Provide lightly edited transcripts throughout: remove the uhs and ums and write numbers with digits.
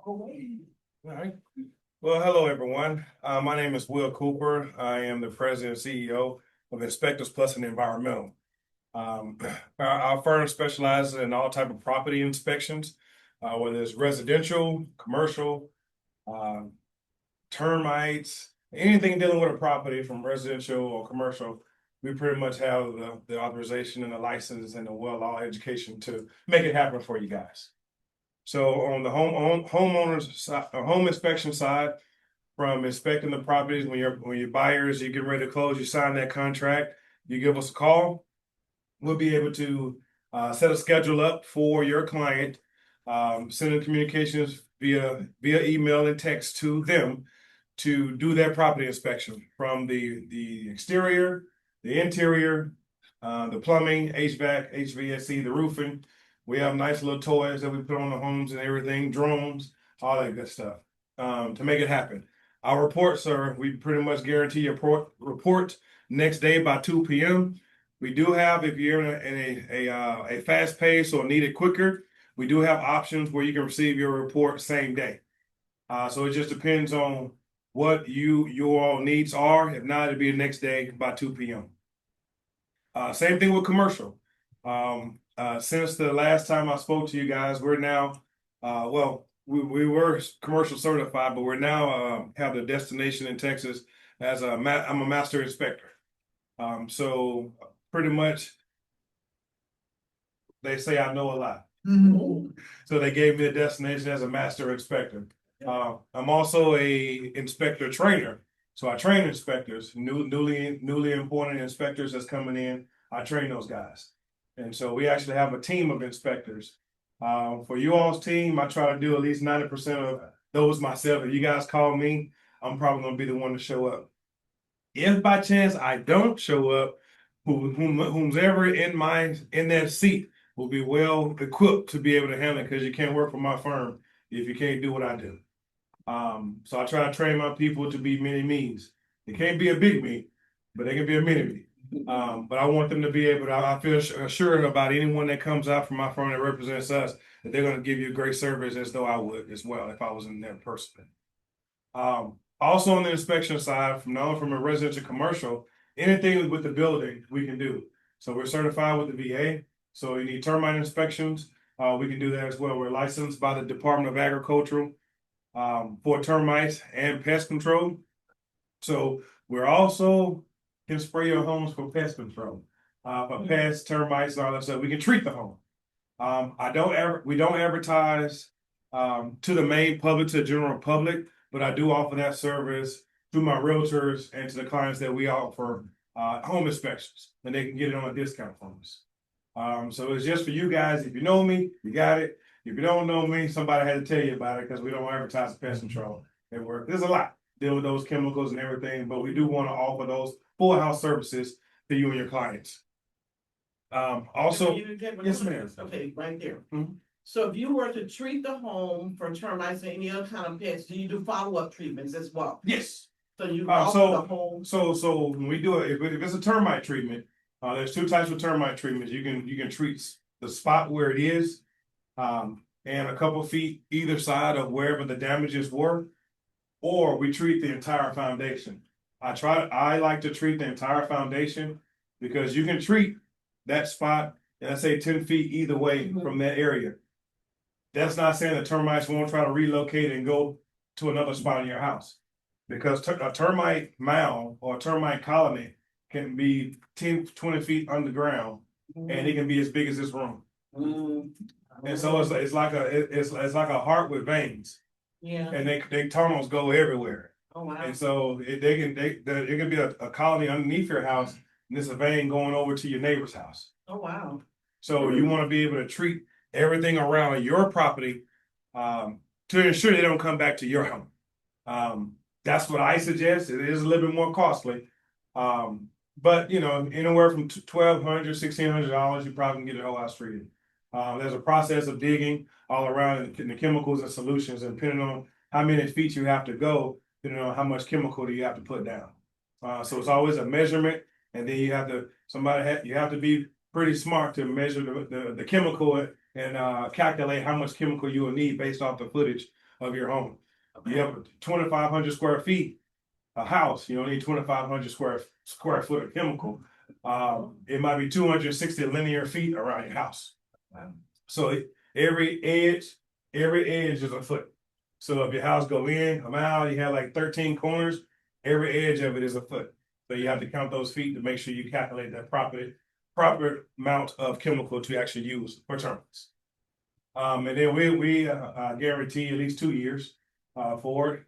All right. Well, hello, everyone. My name is Will Cooper. I am the president and CEO of Inspectors Plus and Environmental. Our firm specializes in all type of property inspections, whether it's residential, commercial, uh, termites, anything dealing with a property from residential or commercial. We pretty much have the authorization and the license and the law education to make it happen for you guys. So on the homeowners side, home inspection side, from inspecting the properties when your buyers, you get ready to close, you sign that contract, you give us a call. We'll be able to set a schedule up for your client, sending communications via email and text to them to do their property inspection from the exterior, the interior, the plumbing, HVAC, HVAC, the roofing. We have nice little toys that we put on the homes and everything, drones, all that good stuff, to make it happen. Our reports are, we pretty much guarantee your report next day by 2 p.m. We do have, if you're in a fast pace or need it quicker, we do have options where you can receive your report same day. So it just depends on what your all needs are. If not, it'll be the next day by 2 p.m. Same thing with commercial. Since the last time I spoke to you guys, we're now, we were commercial certified, but we're now have the destination in Texas as I'm a master inspector. So pretty much they say I know a lot. So they gave me a destination as a master inspector. I'm also a inspector trainer. So I train inspectors, newly appointed inspectors that's coming in. I train those guys. And so we actually have a team of inspectors. For you all's team, I try to do at least 90% of those myself. If you guys call me, I'm probably going to be the one to show up. If by chance I don't show up, whomsoever in that seat will be well equipped to be able to handle it, because you can't work for my firm if you can't do what I do. So I try to train my people to be mini me's. It can't be a big me, but they can be a mini me. But I want them to be able to, I feel assured about anyone that comes out from my firm that represents us, that they're going to give you a great service as though I would as well if I was in there personally. Also on the inspection side, from a residential commercial, anything with the building we can do. So we're certified with the VA. So you need termite inspections. We can do that as well. We're licensed by the Department of Agriculture for termites and pest control. So we're also can spray your homes for pest control, for pests, termites, and all that stuff. We can treat the home. We don't advertise to the main public, to the general public, but I do offer that service through my realtors and to the clients that we offer home inspections, and they can get it on a discount from us. So it's just for you guys. If you know me, you got it. If you don't know me, somebody had to tell you about it, because we don't advertise pest control at work. There's a lot deal with those chemicals and everything, but we do want to offer those full house services to you and your clients. Also, yes, ma'am. Okay, right there. Mhm. So if you were to treat the home for termites or any other kind of pests, do you do follow-up treatments as well? Yes. So you So offer the home. So when we do it, if it's a termite treatment, there's two types of termite treatments. You can treat the spot where it is, and a couple feet either side of wherever the damages were, or we treat the entire foundation. I like to treat the entire foundation, because you can treat that spot, and I say 10 feet either way from that area. That's not saying the termites won't try to relocate and go to another spot in your house, because a termite mound or a termite colony can be 10, 20 feet underground, and it can be as big as this room. And so it's like a heart with veins. Yeah. And they tunnels go everywhere. Oh, wow. And so it can be a colony underneath your house, and there's a vein going over to your neighbor's house. Oh, wow. So you want to be able to treat everything around your property to ensure they don't come back to your home. That's what I suggest. It is a little bit more costly. But anywhere from $1,200, $1,600, you probably can get the whole house treated. There's a process of digging all around the chemicals and solutions, and depending on how many feet you have to go, depending on how much chemical do you have to put down. So it's always a measurement, and then you have to be pretty smart to measure the chemical and calculate how much chemical you will need based off the footage of your home. You have 2,500 square feet, a house, you don't need 2,500 square foot of chemical. It might be 260 linear feet around your house. So every edge is a foot. So if your house go in a mile, you have like 13 corners, every edge of it is a foot. So you have to count those feet to make sure you calculate that proper amount of chemical to actually use for termites. And then we guarantee at least 2 years for it.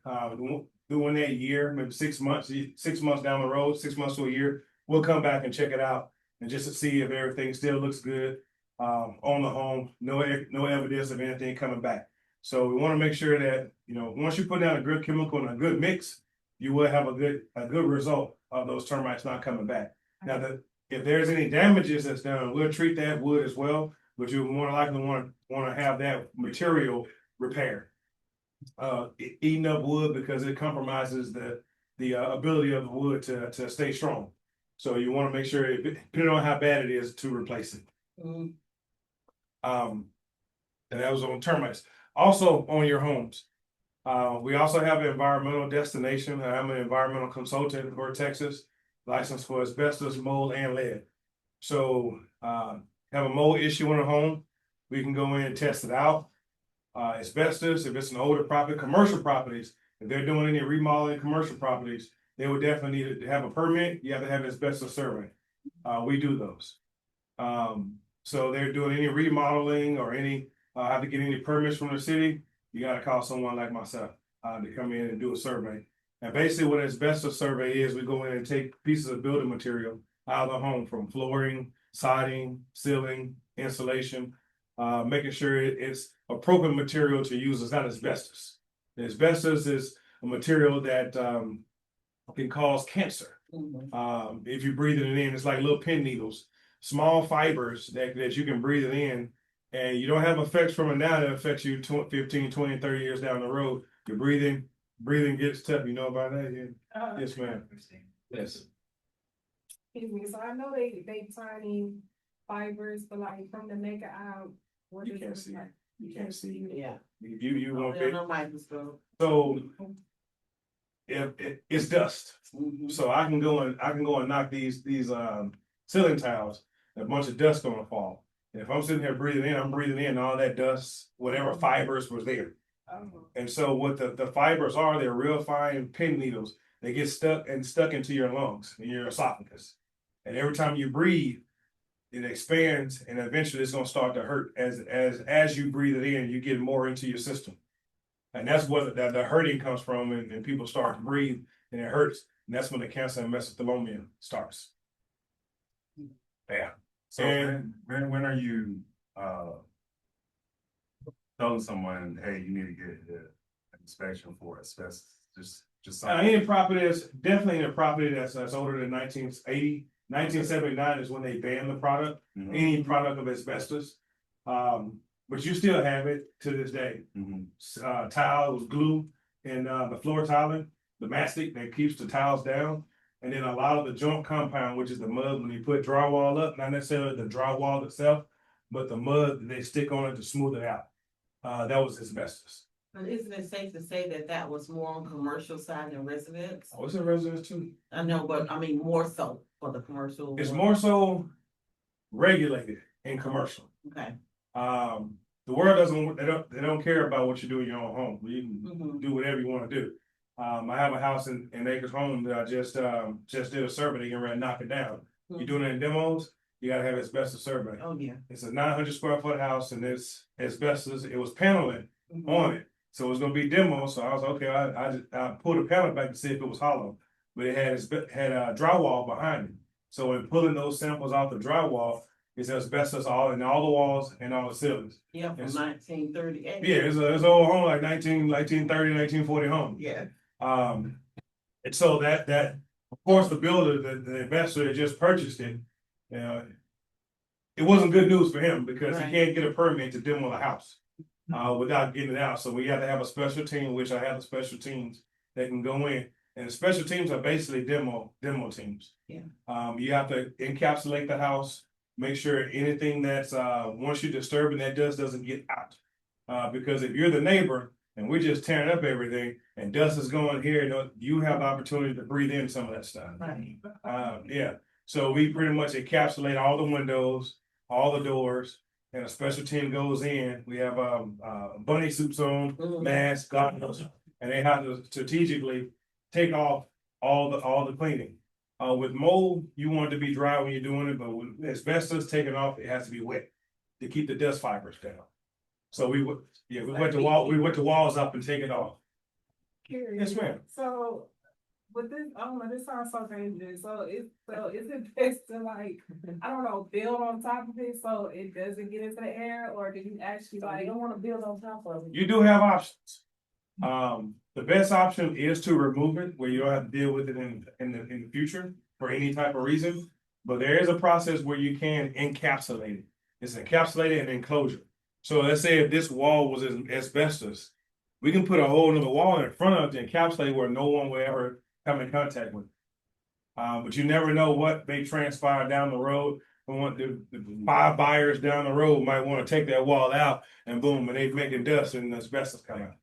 Doing that year, maybe 6 months, 6 months down the road, 6 months to a year, we'll come back and check it out and just to see if everything still looks good on the home. No evidence of anything coming back. So we want to make sure that, you know, once you put down a good chemical and a good mix, you will have a good result of those termites not coming back. Now, if there's any damages that's done, we'll treat that wood as well, but you more likely want to have that material repaired. Eating up wood because it compromises the ability of the wood to stay strong. So you want to make sure, depending on how bad it is, to replace it. And that was on termites. Also on your homes. We also have an environmental destination. I'm an environmental consultant for Texas, licensed for asbestos, mold, and lead. So have a mold issue in a home, we can go in and test it out. Asbestos, if it's an older property, commercial properties, if they're doing any remodeling commercial properties, they would definitely need to have a permit. You have to have an asbestos survey. We do those. So they're doing any remodeling or any have to get any permits from the city, you got to call someone like myself to come in and do a survey. And basically what an asbestos survey is, we go in and take pieces of building material out of the home, from flooring, siding, ceiling, insulation, making sure it's appropriate material to use. It's not asbestos. The asbestos is a material that can cause cancer. If you breathe it in, it's like little pin needles, small fibers that you can breathe it in, and you don't have effects from it now that affects you 15, 20, 30 years down the road. Your breathing gets tough. You know about that? Yeah. Yes, ma'am. Yes. Excuse me, so I know they tiny fibers, but like from the naked eye, what You is can't it see. like? You can't see. Yeah. You won't They're be. no microscope. So it's dust. Mhm. So I can go and knock these ceiling tiles. A bunch of dust gonna fall. And if I'm sitting here breathing in, I'm breathing in all that dust, whatever fibers was there. Oh, And so what the fibers are, they're real fine pin needles. They get stuck into your lungs, in your esophagus. And every time you breathe, it expands, and eventually it's gonna start to hurt as you breathe it in, you get more into your system. And that's what the hurting comes from, and people start to breathe and it hurts. And that's when the cancer and mesothelioma starts. Yeah. So when are you telling someone, hey, you need to get an inspection for asbestos? Just something. Any property that's definitely a property that's older than 1980, 1979 is when they banned the product, any product of asbestos. But you still have it to this day. Tile was glue and the floor tiling, the mastic that keeps the tiles down. And then a lot of the joint compound, which is the mud when you put drywall up, not necessarily the drywall itself, but the mud that they stick on it to smooth it out. That was asbestos. But isn't it safe to say that that was more on commercial side than residence? Oh, it's a residence too. I know, but I mean more so for the commercial. It's more so regulated in commercial. Okay. The world they don't care about what you do in your own home. You can Mhm. do whatever you want to do. I have a house in Acres Home that I just did a survey. They can knock it down. You're doing it in demos, you gotta have asbestos survey. Oh, yeah. It's a 900 square foot house, and it's asbestos. It was paneling on it, so it was gonna be demo. So I was okay. I pulled the panel back to see if it was hollow, but it had drywall behind it. So in pulling those samples off the drywall, it's asbestos all in all the walls and all the ceilings. Yeah, from It's- 1938. Yeah, it's an old home, like 1930, 1940 home. Yeah. And so that of course the builder, the investor that just purchased it, it wasn't good news for him because Right. he can't get a permit to demo the house without getting it out. So we have to have a special team, which I have the special teams that can go in. And the special teams are basically demo teams. Yeah. You have to encapsulate the house, make sure anything that's once you disturb it, that dust doesn't get out. Because if you're the neighbor and we're just tearing up everything, and dust is going here, you have the opportunity to breathe in some of that stuff. Right. Yeah, so we pretty much encapsulate all the windows, all the doors, and a special team goes in. We have bunny suits on, masks, goggles, and they have to strategically take off all the cleaning. With mold, you want it to be dry when you're doing it, but with asbestos taken off, it has to be wet to keep the dust fibers down. So we went to walls up and take it off. Curious. Yes, ma'am. So, with this, I don't know, this sounds so dangerous, so is it best to like, I don't know, build on top of it so it doesn't get into the air, or do you actually like, I don't wanna build on top of it? You do have options. The best option is to remove it where you don't have to deal with it in the future for any type of reason. But there is a process where you can encapsulate it. It's encapsulated in enclosure. So let's say if this wall was asbestos, we can put a whole nother wall in front of it to encapsulate where no one will ever come in contact with it. But you never know what may transpire down the road. We want the 5 buyers down the road might want to take that wall out, and boom, and they're making dust and asbestos come out.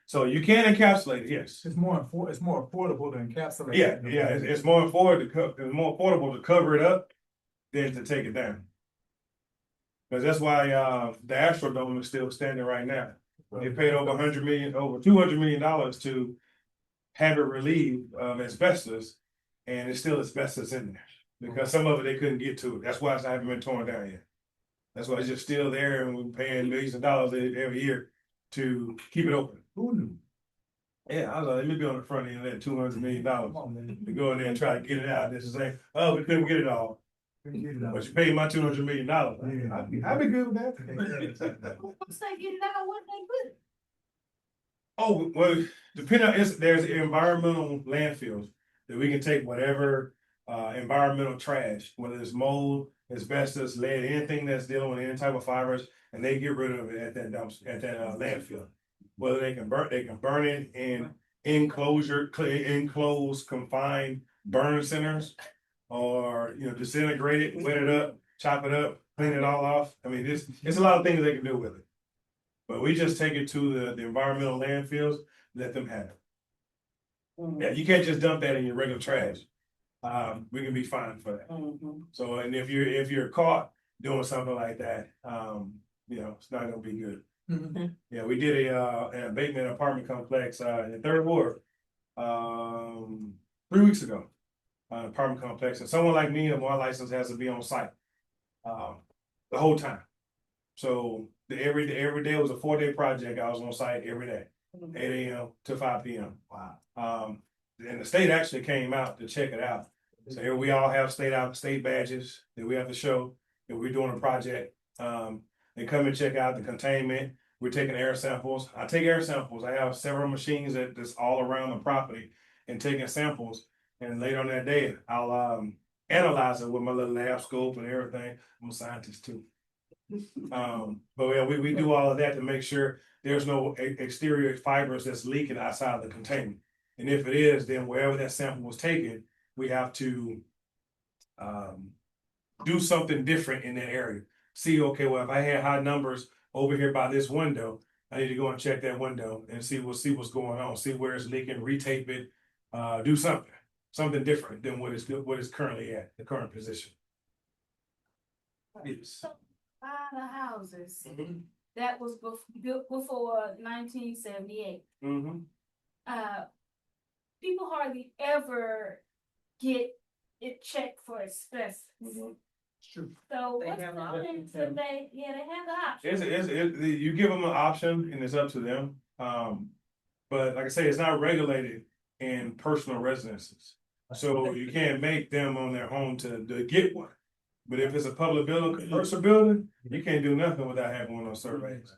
So you can encapsulate it, yes. It's more affordable to encapsulate. Yeah, it's more affordable to cover it up than to take it down. Because that's why the Astrodome is still standing right now. They paid over $200 million to have it relieved of asbestos, and it's still asbestos in there because some of it they couldn't get to it. That's why it hasn't been torn down yet. That's why it's just still there, and we're paying millions of dollars every year to keep it open. Who knew? Yeah, I was like, let me be on the front end of that $200 million to go in there and try to get it out. This is saying, oh, we couldn't get it all, but you paid my $200 million. I'd be good with that. Once they get it out, what they put? Oh, well, depending on, there's environmental landfills that we can take whatever environmental trash, whether it's mold, asbestos, lead, anything that's dealing with any type of fibers, and they get rid of it at that landfill. Whether they can burn it in enclosed, confined burn centers, or disintegrate it, wet it up, chop it up, clean it all off. I mean, there's a lot of things they can do with it. But we just take it to the environmental landfills, let them have it. Yeah, you can't just dump that in your regular trash. We can be fined for that. So, and if you're caught doing something like that, it's not gonna be good. Yeah, we did an abatement apartment complex in the 3rd ward 3 weeks ago. Apartment complex, and someone like me, my license has to be on site the whole time. So every day was a 4-day project. I was on site every day, 8 a.m. to 5 p.m. Wow. And the state actually came out to check it out. So here we all have state badges that we have to show that we're doing a project. They come and check out the containment. We're taking air samples. I take air samples. I have several machines that's all around the property and taking samples. And later on that day, I'll analyze it with my little lab scope and everything. I'm a scientist too. But yeah, we do all of that to make sure there's no exterior fibers that's leaking outside of the containment. And if it is, then wherever that sample was taken, we have to do something different in that area. See, okay, well, if I had high numbers over here by this window, I need to go and check that window and see what's going on, see where it's leaking, retape it, do something different than what is currently at the current position. Yes. Buy the houses that was built before 1978. People hardly ever get it checked for asbestos. True. So They what's have the an option. thing that they have the option. You give them an option and it's up to them. But like I say, it's not regulated in personal residences. So you can't make them on their home to get one. But if it's a public building, commercial building, you can't do nothing without having one of those surveys.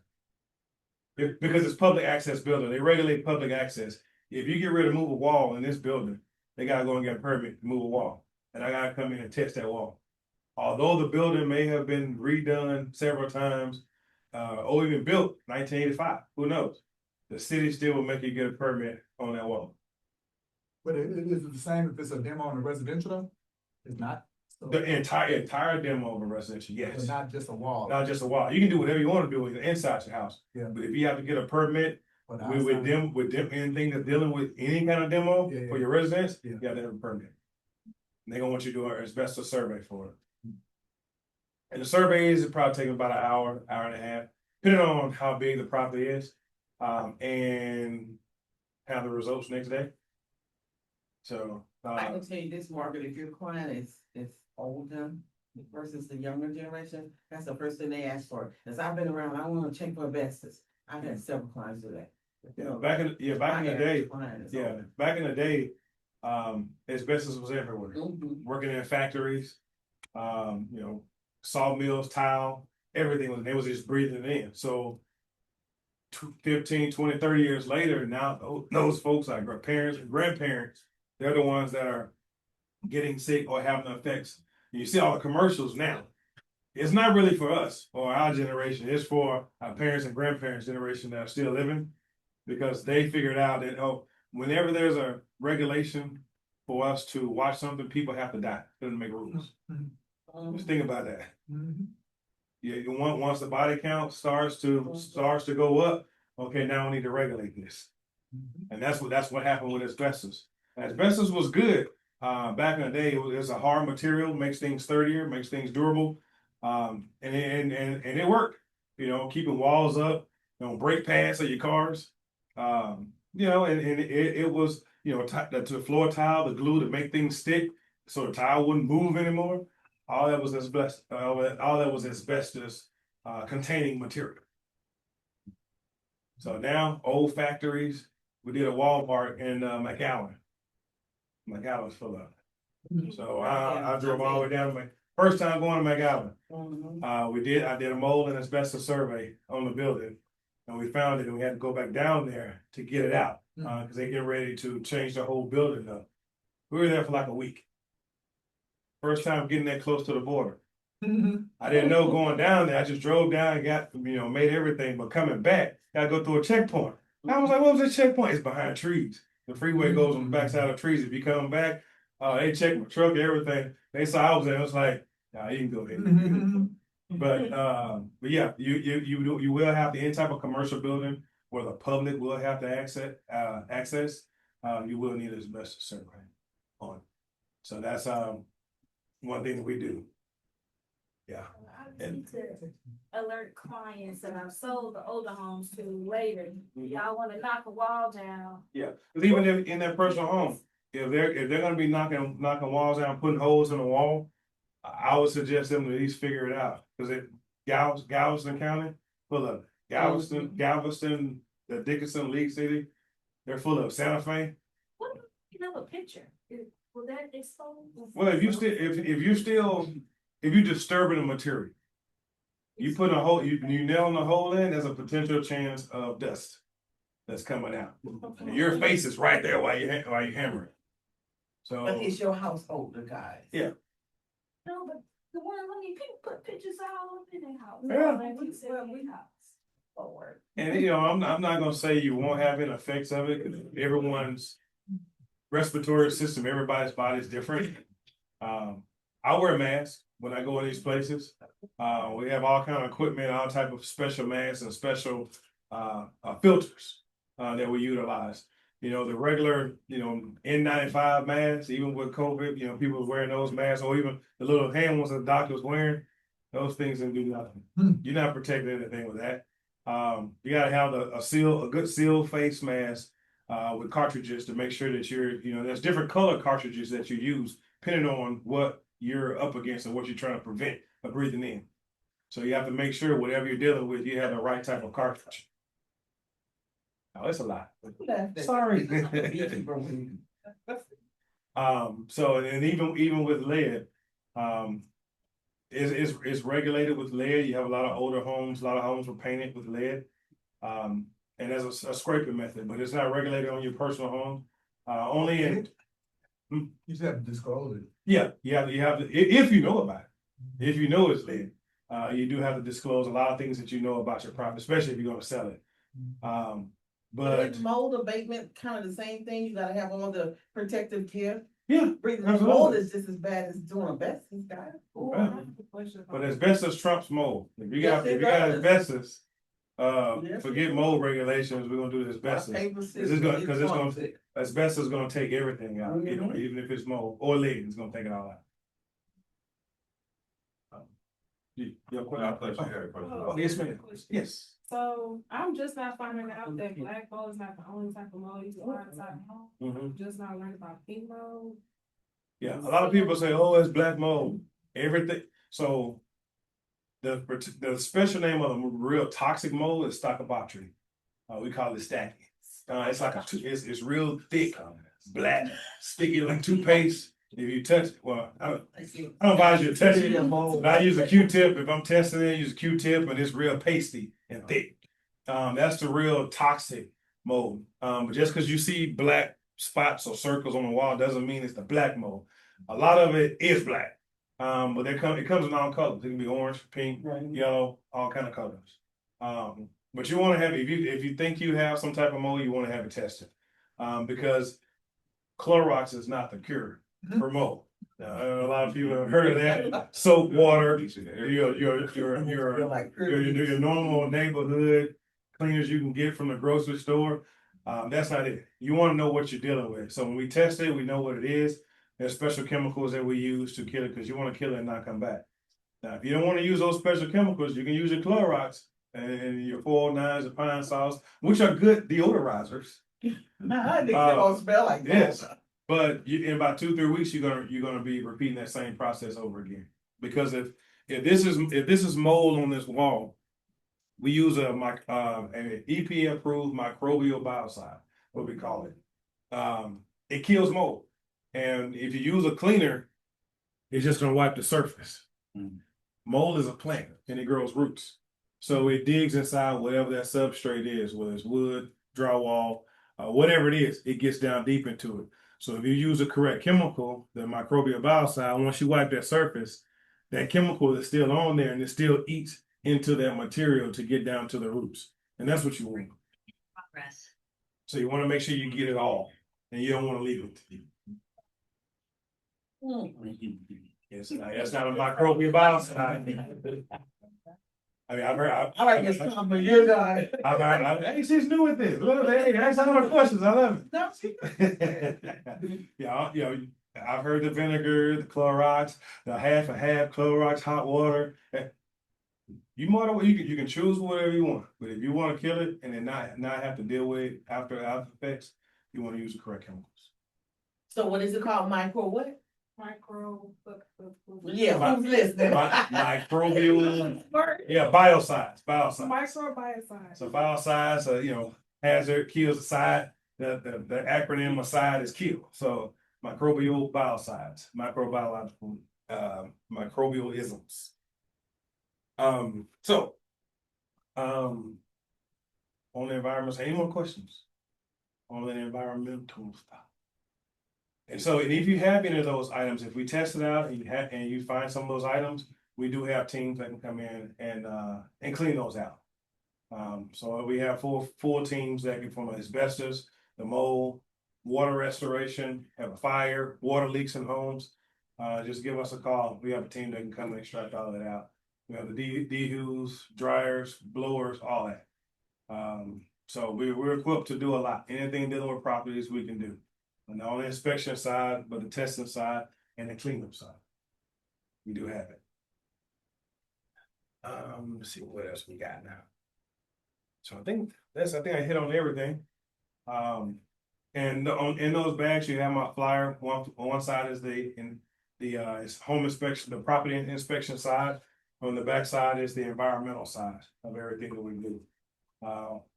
Because it's public access building, they regulate public access. If you get ready to move a wall in this building, they gotta go and get a permit to move a wall. And I gotta come in and test that wall. Although the building may have been redone several times, or even built 1985, who knows? The city still will make you get a permit on that wall. But it is the same if it's a demo on a residential though? It's not? The entire demo of a residential, So yes. not just a wall. Not just a wall. You can do whatever you want to do inside your house. Yeah. But if you have to get a permit But with outside- them, anything that's dealing with any kind of demo Yeah, yeah. for your residence, Yeah. you have to have a permit. And they're gonna want you to do an asbestos survey for it. And the survey is probably taking about an hour, hour and a half, depending on how big the property is. And have the results next day. So, I can tell you this, Margaret, if your client is older versus the younger generation, that's the first thing they ask for. As I've been around, I wanna check for asbestos. I've had several clients do that. back in the day, Yeah. back in the day, asbestos was everywhere. Mhm. Working in factories, sawmills, tile, everything was, they was just breathing it in. So 15, 20, 30 years later, now those folks like our parents and grandparents, they're the ones that are getting sick or having the effects. And you see all the commercials now. It's not really for us or our generation, it's for our parents and grandparents' generation that are still living. Because they figured out that, whenever there's a regulation for us to watch something, people have to die. Doesn't make rules. Just think about that. Mhm. Yeah, once the body count starts to go up, okay, now we need to regulate this. Mhm. And that's what happened with asbestos. Asbestos was good. Back in the day, it's a hard material, makes things sturdier, makes things durable. And it worked, keeping walls up, brake pads of your cars. And it was, the floor tile, the glue to make things stick, so the tile wouldn't move anymore. All that was asbestos, containing material. So now, old factories, we did a Walmart in McAllen. McAllen's full of it. So I drove all the way down to my first time going to McAllen. Mhm. I did a mold and asbestos survey on the building. And we found it and we had to go back down there to get it out, because they get ready to change the whole building up. We were there for like a week. First time getting that close to the border. I didn't know going down there. I just drove down and got, made everything, but coming back, gotta go through a checkpoint. I was like, what was this checkpoint? It's behind trees. The freeway goes on the backside of trees. If you come back, they checked my truck, everything. They saw I was there. It was like, nah, you can go ahead. But yeah, you will have any type of commercial building where the public will have to access. You will need asbestos survey on. So that's one thing that we do. Yeah. I need to alert clients that I've sold the older homes to later. Y'all wanna knock a wall down. Yeah, because even if in their personal home, if they're gonna be knocking walls down, putting holes in the wall, I would suggest them to at least figure it out. Because Galveston County, full of it. Galveston, the Dickinson, League City, they're full of Santa Fe. What, you have a picture, will that expose? Well, if you disturbing the material, you put a hole, you nailing a hole in, there's a potential chance of dust that's coming out. And your face is right there while you hammering. So. But it's your house older, guys. Yeah. No, but the one, people put pictures all up in their house. Yeah. Like we said, we house. Forward. And I'm not gonna say you won't have any effects of it, because everyone's respiratory system, everybody's body is different. I wear a mask when I go in these places. We have all kind of equipment, all type of special masks and special filters that we utilize. The regular, N95 masks, even with COVID, people was wearing those masks, or even the little hand ones that the doctor was wearing. Those things didn't do nothing. You're not protecting anything with that. You gotta have a good seal face mask with cartridges to make sure that there's different color cartridges that you use depending on what you're up against and what you're trying to prevent by breathing in. So you have to make sure whatever you're dealing with, you have the right type of cartridge. Oh, it's a lot. Sorry. So and even with lead, it's regulated with lead. You have a lot of older homes, a lot of homes were painted with lead. And there's a scraping method, but it's not regulated on your personal home. Only in. You just have to disclose it. Yeah, you have to, if you know about it. If you know it's lead, you do have to disclose a lot of things that you know about your property, especially if you're gonna sell it. But is mold abatement kind of the same thing? You gotta have on the protective gear. Yeah, Breathing absolutely. mold is just as bad as doing asbestos, guys. Yeah. But asbestos trumps mold. If you Yes, got, if it you got does. asbestos, Yes, forget it mold regulations, we're gonna do asbestos. Cause it's gonna, asbestos is gonna take everything out, you know, Mhm. even if it's mold or lead, it's gonna take it all out. Your question? I thought you had a question. Oh, yes, ma'am. Yes. So I'm just not finding out that black mold is not the only type of mold you can find inside the home. Mhm. Just not learning about pink mold. Yeah, a lot of people say, oh, it's black mold, everything, so. The special name of the real toxic mold is Stachybotrys. We call it stacky. It's like it's real thick, black, sticky like toothpaste. If you touch it, well, I don't advise you to touch it. But I use a Q-tip. If I'm testing it, I use a Q-tip and it's real pasty and thick. That's the real toxic mold. But just because you see black spots or circles on the wall doesn't mean it's the black mold. A lot of it is black. But it comes in all colors. It can be orange, pink, yellow, all kind of colors. But you want to have, if you think you have some type of mold, you want to have it tested. Because Clorox is not the cure for mold. A lot of people have heard of that. Soap, water, your normal neighborhood cleaners you can get from the grocery store. That's not it. You want to know what you're dealing with. So when we test it, we know what it is. There's special chemicals that we use to kill it because you want to kill it and not come back. Now, if you don't want to use those special chemicals, you can use your Clorox and your 409s, your pine sauce, which are good deodorizers. They don't smell like that. Yes, but in about 2-3 weeks, you're gonna be repeating that same process over again. Because if this is mold on this wall, we use an EPA approved microbial biocide, what we call it. It kills mold. And if you use a cleaner, it's just gonna wipe the surface. Mold is a plant and it grows roots. So it digs inside whatever that substrate is, whether it's wood, drywall, whatever it is, it gets down deep into it. So if you use the correct chemical, the microbial biocide, once you wipe that surface, that chemical is still on there and it still eats into that material to get down to the roots. And that's what you want. So you want to make sure you get it all and you don't want to leave it. Yes, that's not a microbial biocide. I mean, I've heard. I like this comment, you're done. Hey, she's new with this. Hey, ask all my questions. I love No, it. Yeah, I've heard the vinegar, the Clorox, the half and half Clorox hot water. You more than you can choose whatever you want, but if you want to kill it and then not have to deal with after effects, you want to use the correct chemicals. So what is it called? Micro what? Micro. Yeah, who's listening? Microbial. Yeah, biocides. Microbiocide. So biocides, hazard kills the side. The acronym of side is kill. So microbial biocides, microbiological microbialisms. On the environment, any more questions on the environmental stuff? And so, and if you have any of those items, if we test it out and you find some of those items, we do have teams that can come in and clean those out. So we have full teams that can from asbestos, the mold, water restoration, have a fire, water leaks in homes. Just give us a call. We have a team that can come and extract all of that out. We have the dehues, dryers, blowers, all that. So we're equipped to do a lot. Anything dealing with properties we can do. And not on the inspection side, but the testing side and the cleanup side. We do have it. Let's see what else we got now. So I think I hit on everything. And in those bags you have my flyer. On one side is it's home inspection, the property inspection side. On the back side is the environmental side of everything that we do.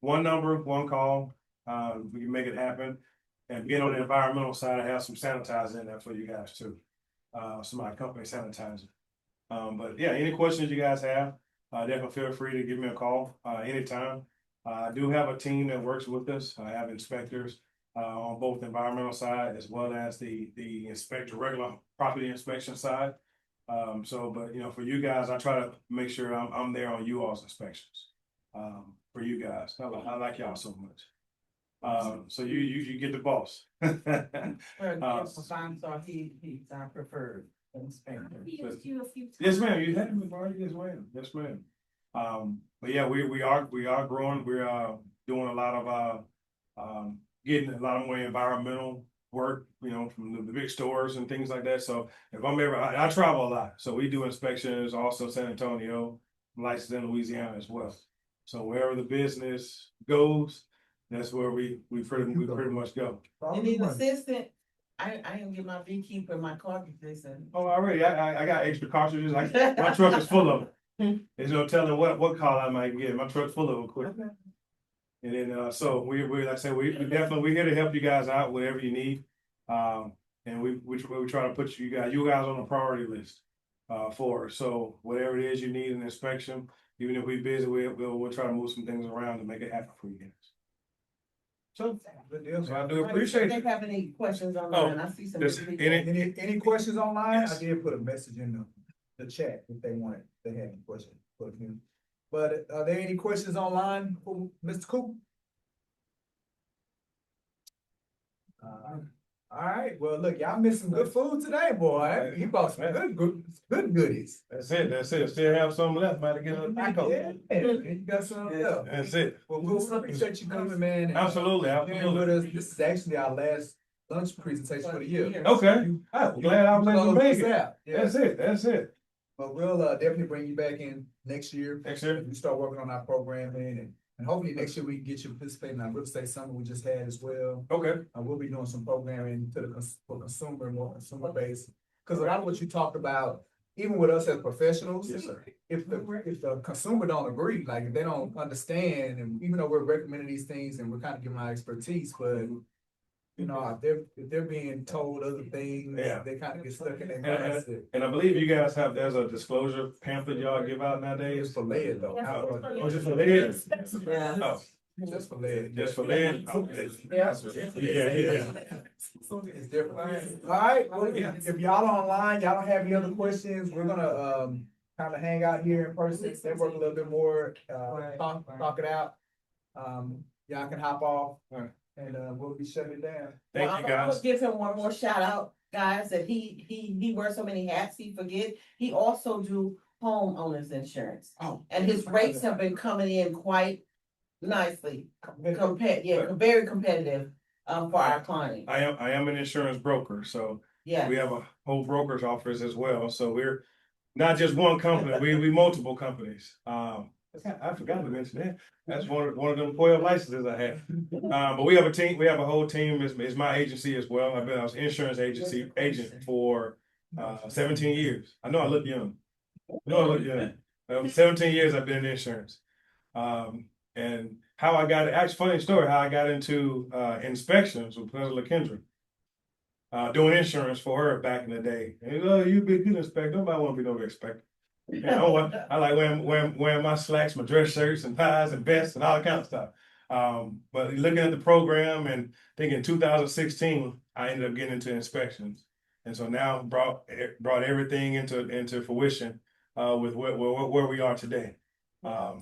One number, one call. We can make it happen. And being on the environmental side, I have some sanitizer in there for you guys too. Some of my company sanitizer. But yeah, any questions you guys have, definitely feel free to give me a call anytime. I do have a team that works with us. I have inspectors on both the environmental side as well as the regular property inspection side. But for you guys, I try to make sure I'm there on you all's inspections. For you guys, I like y'all so much. So you get the boss. He's our preferred inspector. He used you a few times. Yes, ma'am, you had me, Barney, yes, ma'am, yes, ma'am. But yeah, we are growing, we're doing a lot of getting a lot more environmental work, you know, from the big stores and things like that. So if I'm ever, I travel a lot, so we do inspections, also San Antonio, I'm licensed in Louisiana as well. So wherever the business goes, that's where we pretty much go. You need an assistant? I didn't get my beekeeper, my cartridges and. Oh, already, I got extra cartridges, my truck is full of them. There's no telling what call I might get, my truck's full of them quick. And then, so we like I said, we definitely, we're here to help you guys out, whatever you need. And we try to put you guys on the priority list, for us. So whatever it is you need an inspection, even if we're busy, we'll try to move some things around to make it happen for you guys. So, Good deal. so I do appreciate They it. have any questions online? I see some. Just people. Any questions online? Yes. I did put a message in the chat if they wanted, they had any questions for him. But are there any questions online for Mr. Cooper? All right, well, look, y'all missed some good food today, boy. He bought some good goodies. That's it. Still have some left, might get a taco. Yeah, you got some left. That's it. Well, we'll appreciate you coming, man. and Absolutely, sharing with us. This is actually our last lunch presentation for the year. Okay, I'm glad I was able to make it. Yeah. That's it. But we'll definitely bring you back in next year. Next year. We start working on our programming and hopefully next year we can get you participating in our real estate summit we just had as well. Okay. We'll be doing some programming for consumer, more consumer based. Cause a lot of what you talked about, even with us as professionals, Yes, sir. if the consumer don't agree, like if they don't understand, and even though we're recommending these things and we're kind of giving our expertise, but you know, if they're being told other things, Yeah. they kind of get stuck in their mindset. And I believe you guys there's a disclosure pamphlet y'all give out nowadays. It's for lead though. Oh, just for lead? Yeah. Oh, Just for lead. just for lead? Okay. Yeah. Yeah. It's different. All right, well, if y'all are online, y'all don't have any other questions, we're gonna kind of hang out here in person, network a little bit more, talk it out. Y'all can hop off Alright. and we'll be shutting it down. Thank you, I'm guys. gonna give him one more shout out, guys, that he wears so many hats, he forget. He also do homeowners insurance. Oh. And his rates have been coming in quite nicely, very competitive, for our clients. I am an insurance broker, so Yeah. we have a whole broker's office as well, so we're not just one company, we multiple companies. I forgot to mention that, that's one of them 12 licenses I have. But we have a team, we have a whole team, it's my agency as well, I was insurance agent for 17 years. I know I look young. 17 years I've been in insurance. And how I got, actually funny story, how I got into inspections with President LaKendra. Doing insurance for her back in the day. And you be a good inspector, nobody want to be no inspector. You know, I like wearing my slacks, my dress shirts and ties and vests and all that kind of stuff. But looking at the program and thinking 2016, I ended up getting into inspections. And so now brought everything into fruition with where we are today.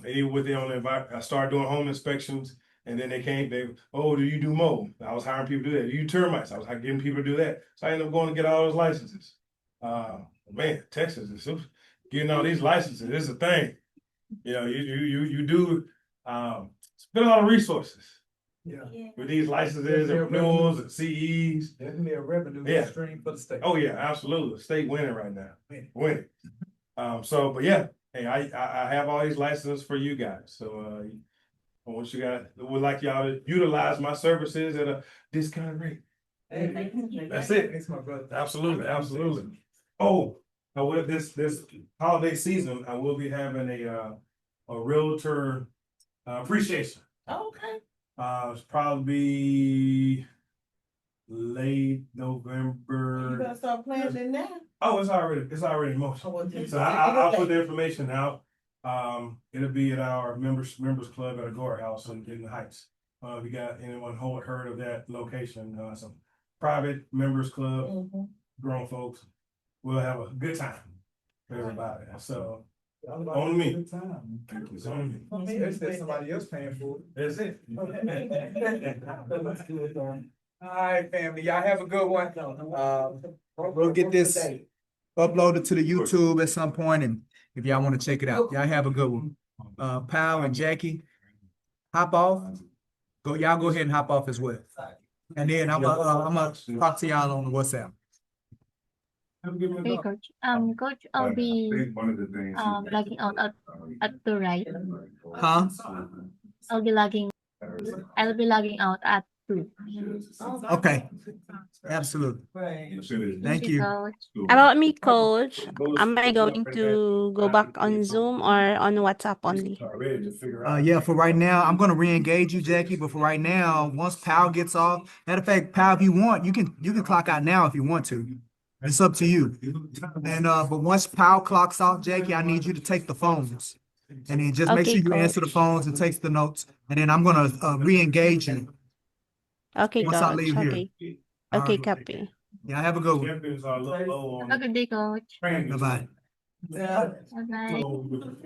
Even with I started doing home inspections, and then do you do mold? I was hiring people to do that. Do you termites? I was getting people to do that. So I ended up going to get all those licenses. Man, Texas is getting all these licenses. It's a thing. You know, you do spend a lot of resources Yeah. with these licenses and renewals and CEs. Definitely a revenue Yeah. stream for the state. Oh yeah, absolutely. State winning right now. Winning. But yeah, hey, I have all these licenses for you guys. So I want you guys, would like y'all to utilize my services at a discounted rate. That's it. Thanks, my brother. Absolutely. Oh, with this holiday season, I will be having a realtor appreciation. Okay. It's probably late You November. better start planning now. Oh, it's already in motion. So I'll put the information out. It'll be at our members club at Agora House in the Heights. We got anyone heard of that location? Some private members club, Mhm. grown folks. We'll have a good time for everybody. So On me. Thank you. It's on me. It's that somebody else paying for it. That's it. All right, family, y'all have a good one. We'll get this uploaded to the YouTube at some point, and if y'all want to check it out, y'all have a good one. Pal and Jackie, hop off. Y'all go ahead and hop off as well. And then I'm gonna talk to y'all on the WhatsApp. Okay, coach. Coach, I I'll be think one of the things. logging out at 2, right? Huh? I'll be logging out at 2. Okay. Absolutely. Thank you. Coach. About me, coach, am I going to go back on Zoom or on WhatsApp only? Yeah, for right now, I'm gonna re-engage you, Jackie, but for right now, once Pal gets off, matter of fact, Pal, if you want, you can clock out now if you want to. It's up to you. And but once Pal clocks out, Jackie, I need you to take the phones. And then just make Okay, sure you answer the coach. phones and take the notes. And then I'm gonna re-engage you Okay, once I coach. leave here. Okay. All Okay, right. copy. Yeah, have a good one. Champions are low on Have a good day, coach. training. Bye-bye. Bye-bye.